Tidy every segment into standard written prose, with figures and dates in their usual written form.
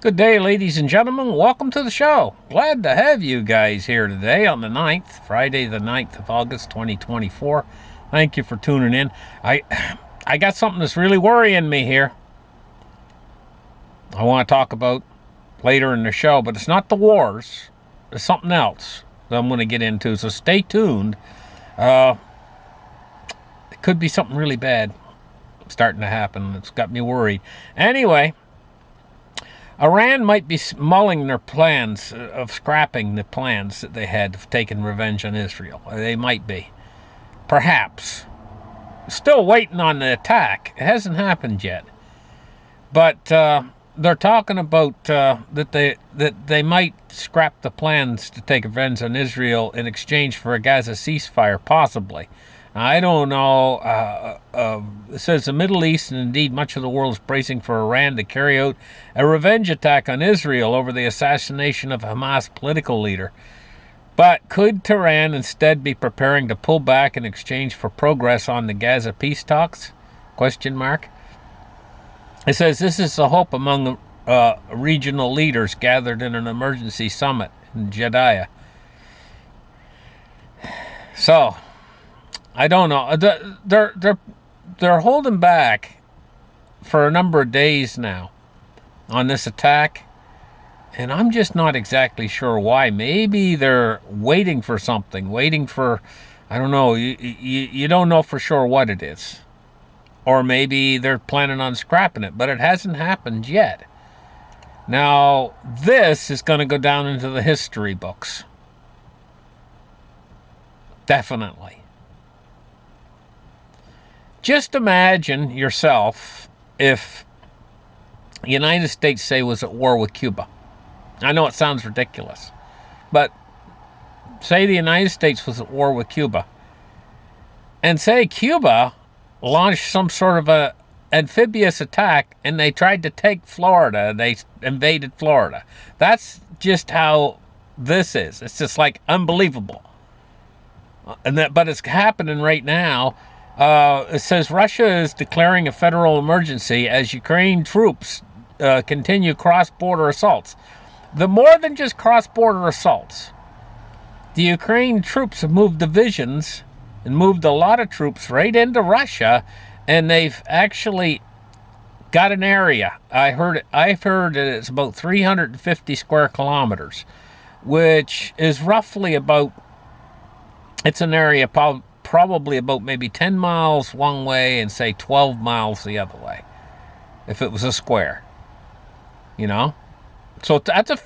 Good day, ladies and gentlemen. Welcome to the show. Glad to have you guys here today on the 9th, Friday the 9th of August, 2024. Thank you for tuning in. I got something that's really worrying me here. I want to talk about later in the show, but it's not the wars. It's something else that I'm going to get into, so stay tuned. It could be something really bad starting to happen. It's got me worried. Anyway, Iran might be mulling their plans of scrapping the plans that they had of taking revenge on Israel. They might be. Perhaps. Still waiting on the attack. It hasn't happened yet. But they're talking about that they might scrap the plans to take revenge on Israel in exchange for a Gaza ceasefire, possibly. I don't know. It says the Middle East and indeed much of the world is bracing for Iran to carry out a revenge attack on Israel over the assassination of Hamas political leader. But could Tehran instead be preparing to pull back in exchange for progress on the Gaza peace talks? Question mark. It says this is the hope among regional leaders gathered in an emergency summit in Jeddah. So, I don't know. They're holding back for a number of days now on this attack, and I'm just not exactly sure why. Maybe they're waiting for something, I don't know. You don't know for sure what it is, or maybe they're planning on scrapping it, but it hasn't happened yet. Now, this is going to go down into the history books. Definitely. Just imagine yourself if the United States, say, was at war with Cuba. I know it sounds ridiculous, but say the United States was at war with Cuba, and say Cuba launched some sort of a amphibious attack and they tried to take Florida. They invaded Florida. That's just how this is. It's just like unbelievable. But it's happening right now. It says Russia is declaring a federal emergency as Ukraine troops continue cross-border assaults. The more than just cross-border assaults. The Ukraine troops have moved divisions and moved a lot of troops right into Russia, and they've actually got an area. I've heard that it's about 350 square kilometers, which is roughly about, it's an area probably about maybe 10 miles one way and say 12 miles the other way, if it was a square, so that's a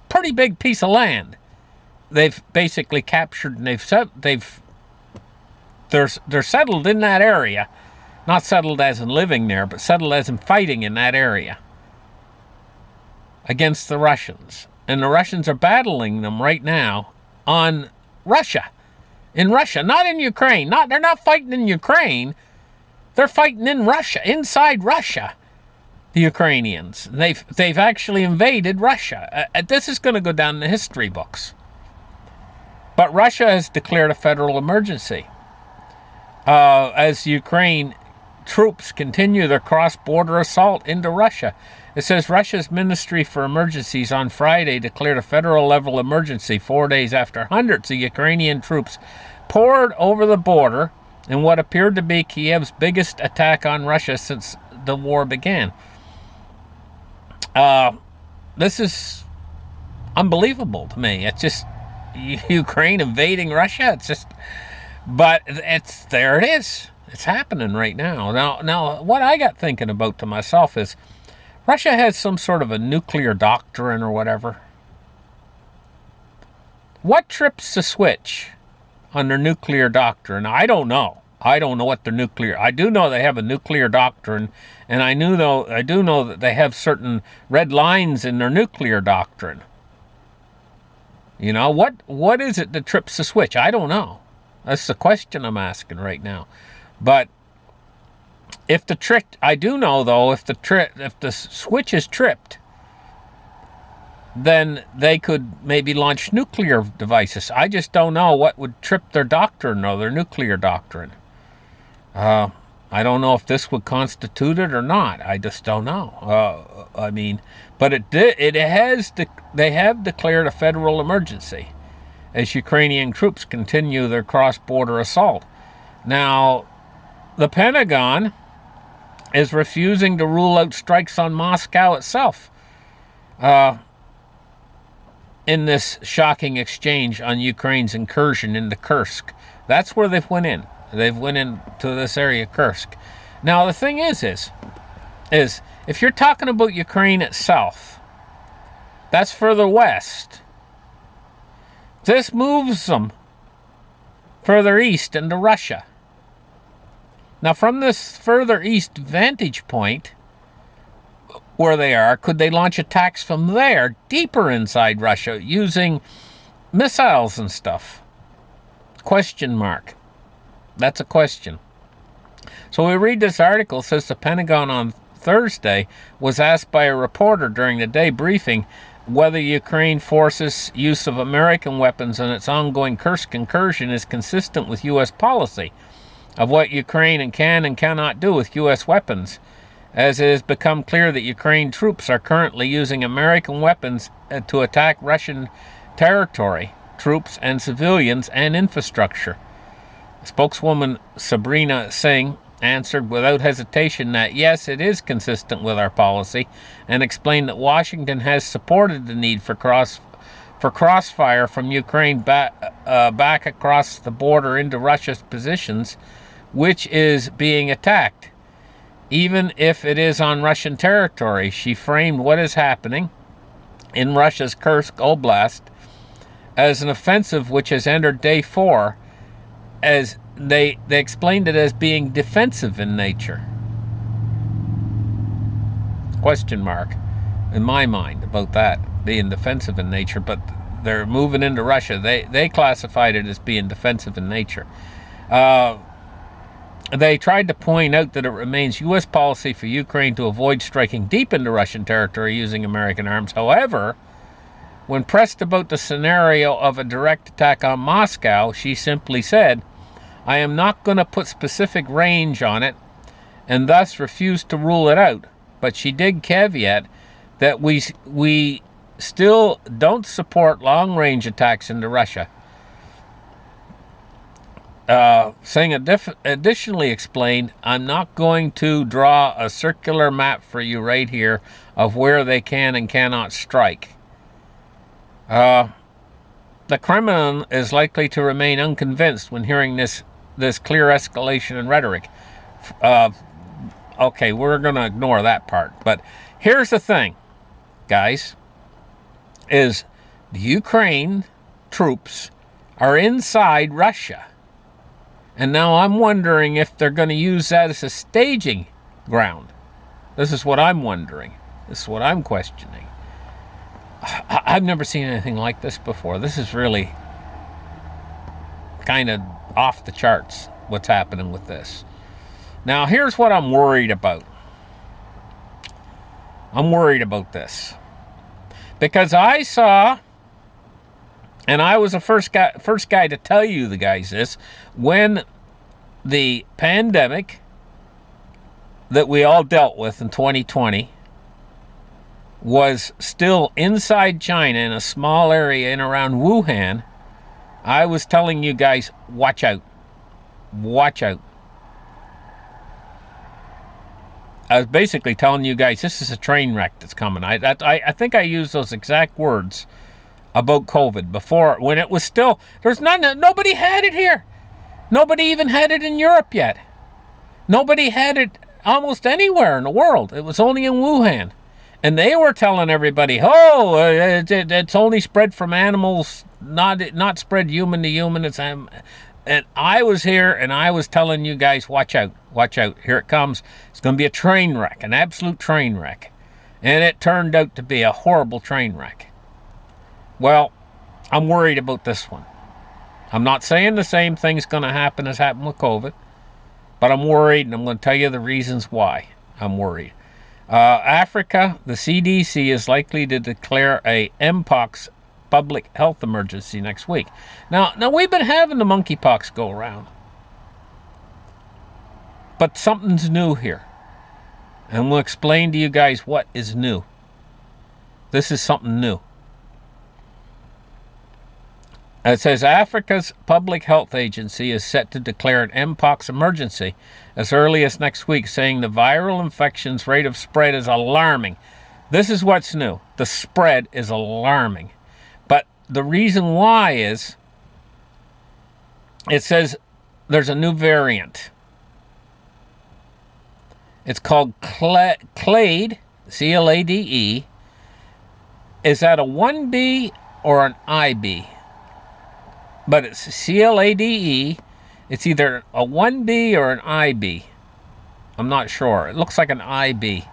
pretty big piece of land they've basically captured, and they're settled in that area, not settled as in living there, but settled as in fighting in that area against the Russians. And the Russians are battling them right now on Russia. In Russia, not in Ukraine. They're not fighting in Ukraine. They're fighting in Russia, inside Russia. The Ukrainians. They've actually invaded Russia. This is going to go down in the history books. But Russia has declared a federal emergency as Ukraine troops continue their cross-border assault into Russia. It says Russia's Ministry for Emergencies on Friday declared a federal-level emergency 4 days after hundreds of Ukrainian troops poured over the border in what appeared to be Kiev's biggest attack on Russia since the war began. This is unbelievable to me. It's just Ukraine invading Russia. There it is. It's happening right now. Now, what I got thinking about to myself is Russia has some sort of a nuclear doctrine or whatever. What trips the switch on their nuclear doctrine? I don't know. I don't know what their nuclear. I do know they have a nuclear doctrine, and I do know that they have certain red lines in their nuclear doctrine. What is it that trips the switch? I don't know. That's the question I'm asking right now. But I do know though, if the switch is tripped, then they could maybe launch nuclear devices. I just don't know what would trip their doctrine or their nuclear doctrine. I don't know if this would constitute it or not. I just don't know. I mean, but they have declared a federal emergency as Ukrainian troops continue their cross-border assault. Now, the Pentagon is refusing to rule out strikes on Moscow itself in this shocking exchange on Ukraine's incursion into Kursk. That's where they've went in. They've went into this area, Kursk. Now, the thing is if you're talking about Ukraine itself, that's further west. This moves them further east into Russia. Now, from this further east vantage point where they are, could they launch attacks from there, deeper inside Russia, using missiles and stuff? Question mark. That's a question. So we read this article. It says the Pentagon on Thursday was asked by a reporter during the day briefing whether Ukraine forces use of American weapons in its ongoing Kursk incursion is consistent with U.S. policy of what Ukraine can and cannot do with U.S. weapons, as it has become clear that Ukraine troops are currently using American weapons to attack Russian territory, troops and civilians and infrastructure. Spokeswoman Sabrina Singh answered without hesitation that yes, it is consistent with our policy, and explained that Washington has supported the need for crossfire from Ukraine back across the border into Russia's positions, which is being attacked, even if it is on Russian territory. She framed what is happening in Russia's Kursk Oblast as an offensive which has entered day 4, as they explained it as being defensive in nature. Question mark in my mind about that being defensive in nature, but they're moving into Russia. They classified it as being defensive in nature. They tried to point out that it remains U.S. policy for Ukraine to avoid striking deep into Russian territory using American arms. However, when pressed about the scenario of a direct attack on Moscow, she simply said, I am not going to put specific range on it, and thus refused to rule it out. But she did caveat that we still don't support long-range attacks into Russia. Singh additionally explained, I'm not going to draw a circular map for you right here of where they can and cannot strike. The Kremlin is likely to remain unconvinced when hearing this clear escalation in rhetoric. Okay, we're going to ignore that part. But here's the thing, guys, is the Ukraine troops are inside Russia. And now I'm wondering if they're going to use that as a staging ground. This is what I'm wondering. This is what I'm questioning. I've never seen anything like this before. This is really kind of off the charts, what's happening with this. Now, here's what I'm worried about. I'm worried about this. Because I saw, and I was the first guy to tell you the guys this, when the pandemic that we all dealt with in 2020 was still inside China in a small area in around Wuhan, I was telling you guys, watch out. Watch out. I was basically telling you guys, this is a train wreck that's coming. I think I used those exact words about COVID before, when it was still, nobody had it here. Nobody even had it in Europe yet. Nobody had it almost anywhere in the world. It was only in Wuhan. And they were telling everybody, it's only spread from animals, not spread human to human. And I was here and I was telling you guys, watch out, watch out. Here it comes. It's going to be a train wreck, an absolute train wreck. And it turned out to be a horrible train wreck. Well, I'm worried about this one. I'm not saying the same thing's going to happen as happened with COVID, but I'm worried, and I'm going to tell you the reasons why I'm worried. Africa, the CDC is likely to declare a Mpox public health emergency next week. Now we've been having the monkeypox go around. But something's new here. And we'll explain to you guys what is new. This is something new. It says Africa's Public Health Agency is set to declare an Mpox emergency as early as next week, saying the viral infection's rate of spread is alarming. This is what's new. The spread is alarming. But the reason why is, it says there's a new variant. It's called Clade, C-L-A-D-E. Is that a 1B or an IB? But it's C-L-A-D-E. It's either a 1B or an IB. I'm not sure. It looks like an IB.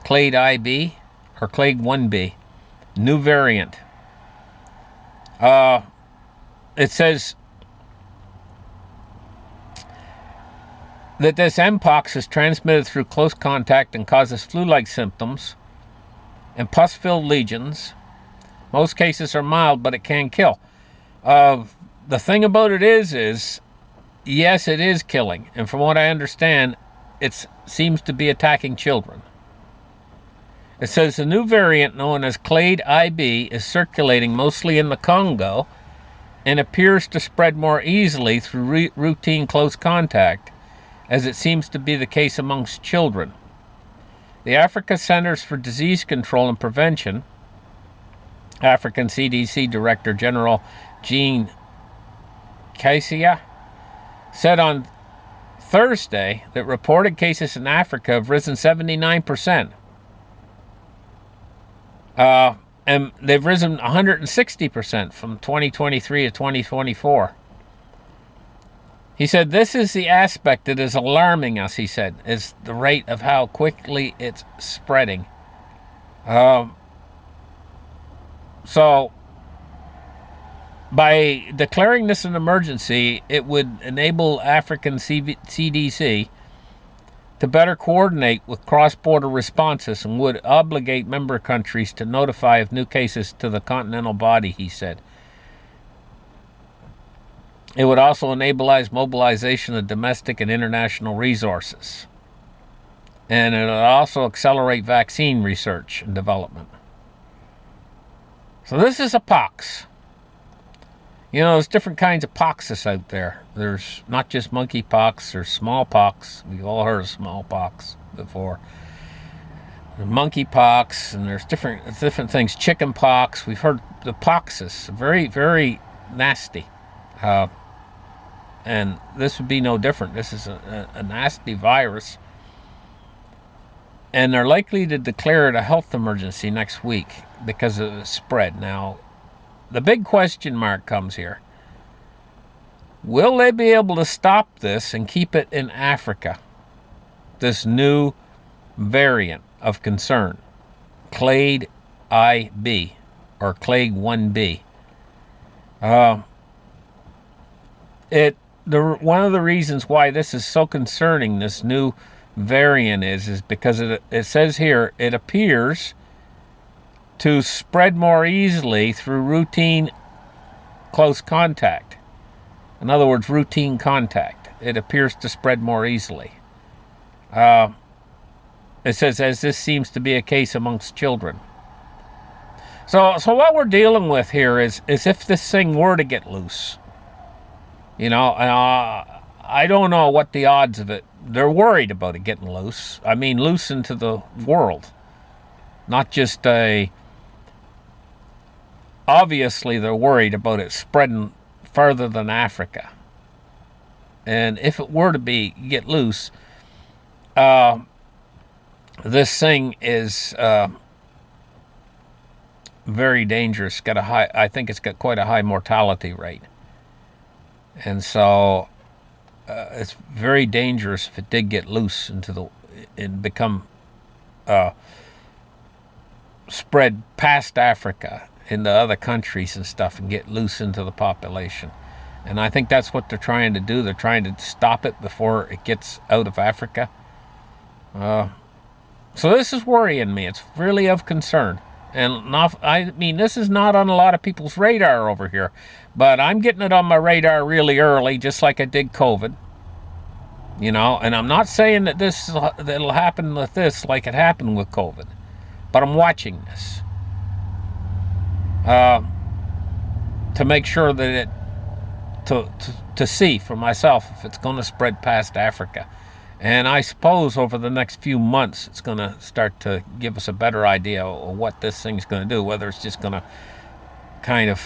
Clade IB or Clade 1B. New variant. It says that this Mpox is transmitted through close contact and causes flu-like symptoms and pus-filled lesions. Most cases are mild, but it can kill. The thing about it is, yes, it is killing. And from what I understand, it seems to be attacking children. It says the new variant known as Clade IB is circulating mostly in the Congo and appears to spread more easily through routine close contact, as it seems to be the case amongst children. The Africa Centers for Disease Control and Prevention, African CDC Director General Jean Kasia, said on Thursday that reported cases in Africa have risen 79%. And they've risen 160% from 2023 to 2024. He said, this is the aspect that is alarming us, he said, is the rate of how quickly it's spreading. So, by declaring this an emergency, it would enable African CDC to better coordinate with cross-border responses and would obligate member countries to notify of new cases to the continental body, he said. It would also enable mobilization of domestic and international resources. And it would also accelerate vaccine research and development. So this is a pox. You know, there's different kinds of poxes out there. There's not just monkeypox, there's smallpox. We've all heard of smallpox before. There's monkeypox, and there's different things. Chickenpox. We've heard the poxes. Very, very nasty. And this would be no different. This is a nasty virus. And they're likely to declare it a health emergency next week because of the spread. Now, the big question mark comes here. Will they be able to stop this and keep it in Africa? This new variant of concern, Clade IB or Clade 1B. One of the reasons why this is so concerning, this new variant, is because it says here it appears to spread more easily through routine close contact. In other words, routine contact. It appears to spread more easily. It says, as this seems to be a case amongst children. So what we're dealing with here is if this thing were to get loose. You know, I don't know what the odds of it. They're worried about it getting loose. I mean, loose into the world. Not just obviously they're worried about it spreading further than Africa. And if it were to get loose, this thing is very dangerous. I think it's got quite a high mortality rate. And so it's very dangerous if it did get loose and become spread past Africa into other countries and stuff and get loose into the population. And I think that's what they're trying to do. They're trying to stop it before it gets out of Africa. So this is worrying me. It's really of concern. And this is not on a lot of people's radar over here. But I'm getting it on my radar really early, just like I did COVID. You know, and I'm not saying that that'll happen with this like it happened with COVID, but I'm watching this to make sure that to see for myself if it's going to spread past Africa. And I suppose over the next few months, it's going to start to give us a better idea of what this thing's going to do, whether it's just going to kind of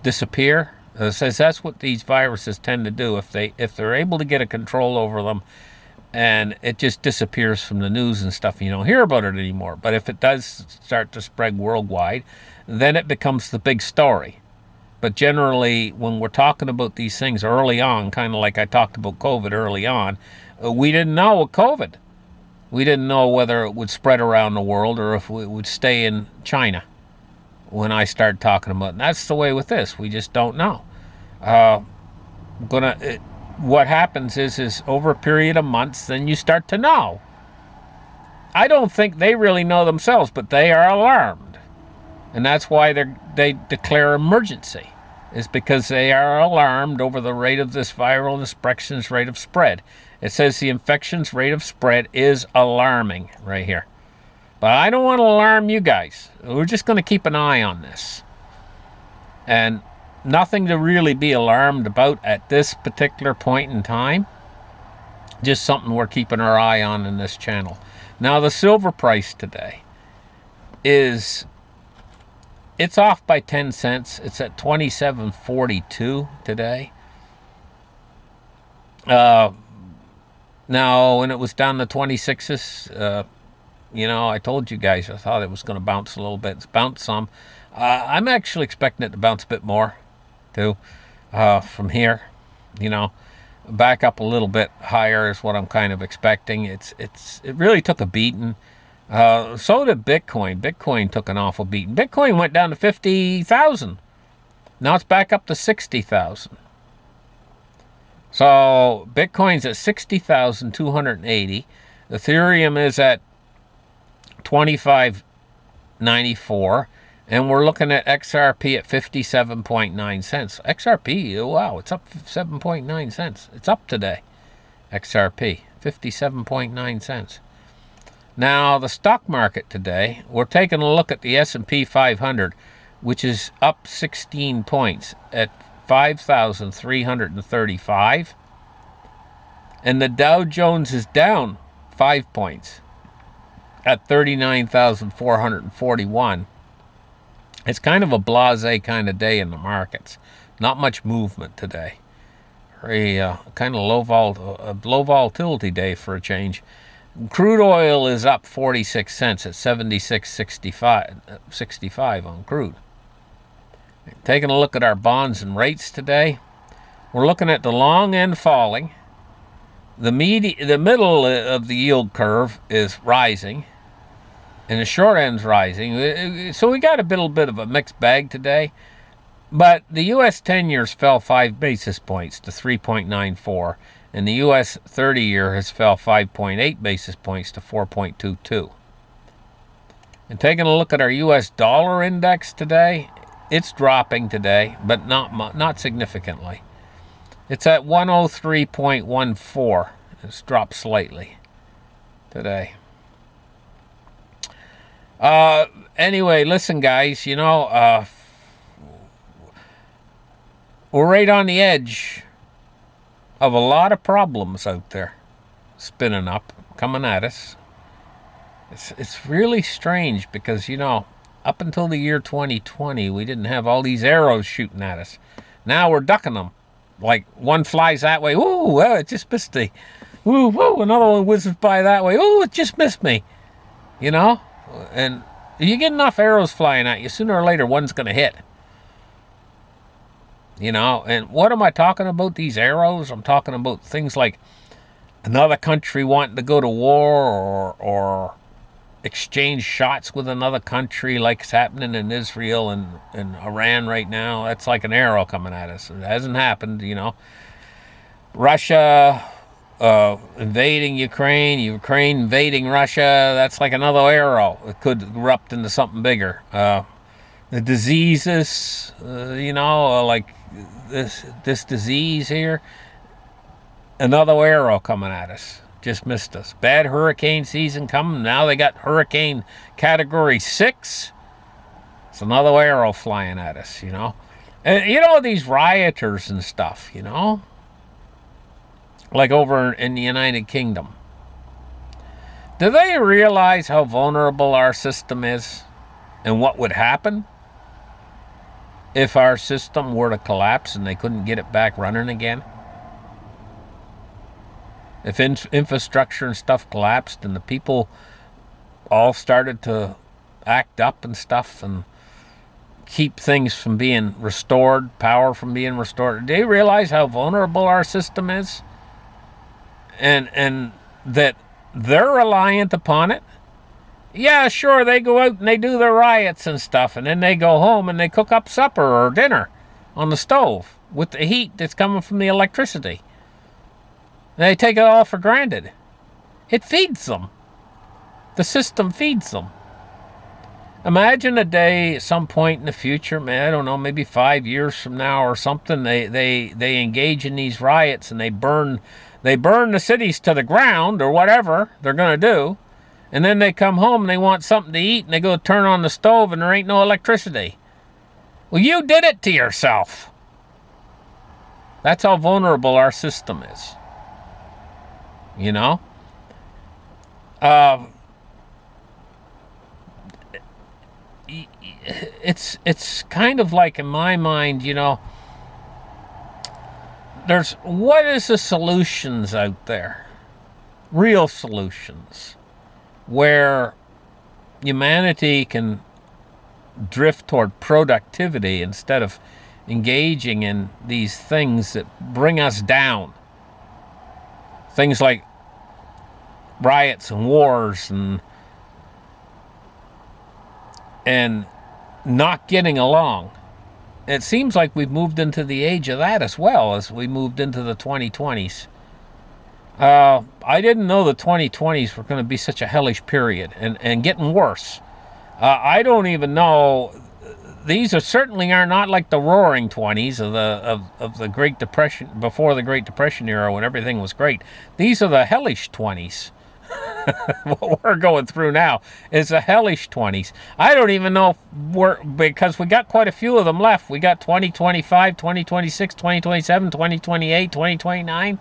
disappear. It says that's what these viruses tend to do if they're able to get a control over them, and it just disappears from the news and stuff. You don't hear about it anymore. But if it does start to spread worldwide, then it becomes the big story. But generally, when we're talking about these things early on, kind of like I talked about COVID early on, we didn't know with COVID. We didn't know whether it would spread around the world or if it would stay in China when I started talking about it. And that's the way with this. We just don't know. What happens is over a period of months, then you start to know. I don't think they really know themselves, but they are alarmed. And that's why they declare emergency, is because they are alarmed over the rate of this viral infections rate of spread. It says the infections rate of spread is alarming right here. But I don't want to alarm you guys. We're just going to keep an eye on this. And nothing to really be alarmed about at this particular point in time. Just something we're keeping our eye on in this channel. Now the silver price today it's off by 10 cents. It's at $27.42 today. Now, when it was down to 26s, I told you guys I thought it was going to bounce a little bit. It's bounced some. I'm actually expecting it to bounce a bit more, too, from here. Back up a little bit higher is what I'm kind of expecting. It really took a beating. So did Bitcoin. Bitcoin took an awful beating. Bitcoin went down to 50,000. Now it's back up to 60,000. So Bitcoin's at 60,280. Ethereum is at 25.94. And we're looking at XRP at 57.9 cents. XRP, wow, it's up 7.9 cents. It's up today. XRP, 57.9 cents. Now, the stock market today, we're taking a look at the S&P 500, which is up 16 points at 5,335. And the Dow Jones is down 5 points at 39,441. It's kind of a blasé kind of day in the markets. Not much movement today. Very kind of low volatility day for a change. Crude oil is up 46 cents at 76.65 on crude. Taking a look at our bonds and rates today, we're looking at the long end falling. The middle of the yield curve is rising, and the short end's rising. So we got a little bit of a mixed bag today. But the U.S. 10-years fell 5 basis points to 3.94, and the U.S. 30-year has fell 5.8 basis points to 4.22. And taking a look at our U.S. dollar index today, it's dropping today, but not significantly. It's at 103.14. It's dropped slightly today. Anyway, listen, guys, we're right on the edge of a lot of problems out there spinning up, coming at us. It's really strange because, up until the year 2020, we didn't have all these arrows shooting at us. Now we're ducking them. Like one flies that way. Ooh, well, it just missed me. Ooh, whoa, another one whizzes by that way. Ooh, it just missed me. And if you get enough arrows flying at you, sooner or later one's going to hit. And what am I talking about, these arrows? I'm talking about things like another country wanting to go to war or exchange shots with another country like it's happening in Israel and Iran right now. That's like an arrow coming at us. It hasn't happened, Russia invading Ukraine invading Russia, that's like another arrow. It could erupt into something bigger. The diseases, like this disease here, Another arrow coming at us. Just missed us. Bad hurricane season coming. Now they got hurricane category 6. It's another arrow flying at us, you know. And you know, these rioters and stuff, you know, like over in the United Kingdom. Do they realize how vulnerable our system is and what would happen if our system were to collapse and they couldn't get it back running again? If infrastructure and stuff collapsed and the people all started to act up and stuff and keep things from being restored, power from being restored, do they realize how vulnerable our system is? And that they're reliant upon it? Yeah, sure, they go out and they do their riots and stuff, and then they go home and they cook up supper or dinner on the stove with the heat that's coming from the electricity. They take it all for granted. It feeds them. The system feeds them. Imagine a day at some point in the future, man, I don't know, maybe 5 years from now or something, they engage in these riots and they burn the cities to the ground or whatever they're going to do. And then they come home and they want something to eat and they go turn on the stove and there ain't no electricity. Well, you did it to yourself. That's how vulnerable our system is. You know? It's kind of like, in my mind, you know, what is the solutions out there? Real solutions. Where humanity can drift toward productivity instead of engaging in these things that bring us down. Things like riots and wars and not getting along. It seems like we've moved into the age of that as well as we moved into the 2020s. I didn't know the 2020s were going to be such a hellish period and getting worse. I don't even know. These certainly are not like the roaring 20s of the Great Depression, before the Great Depression era when everything was great. These are the hellish 20s. What we're going through now is the hellish 20s. I don't even know because we got quite a few of them left. We got 2025, 2026, 2027, 2028, 2029.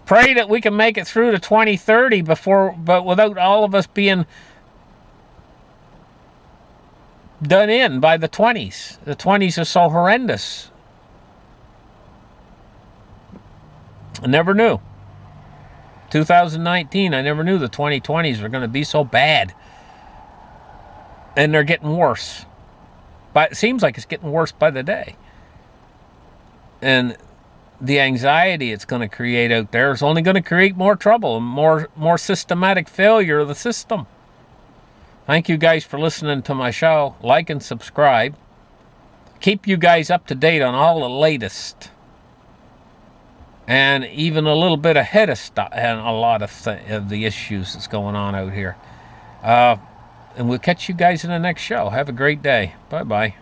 Pray that we can make it through to 2030 but without all of us being done in by the 20s. The 20s are so horrendous. I never knew. 2019, I never knew the 2020s were going to be so bad. And they're getting worse. But it seems like it's getting worse by the day. And the anxiety it's going to create out there is only going to create more trouble and more systematic failure of the system. Thank you guys for listening to my show. Like and subscribe. Keep you guys up to date on all the latest. And even a little bit ahead of stuff and a lot of the issues that's going on out here. And we'll catch you guys in the next show. Have a great day. Bye-bye.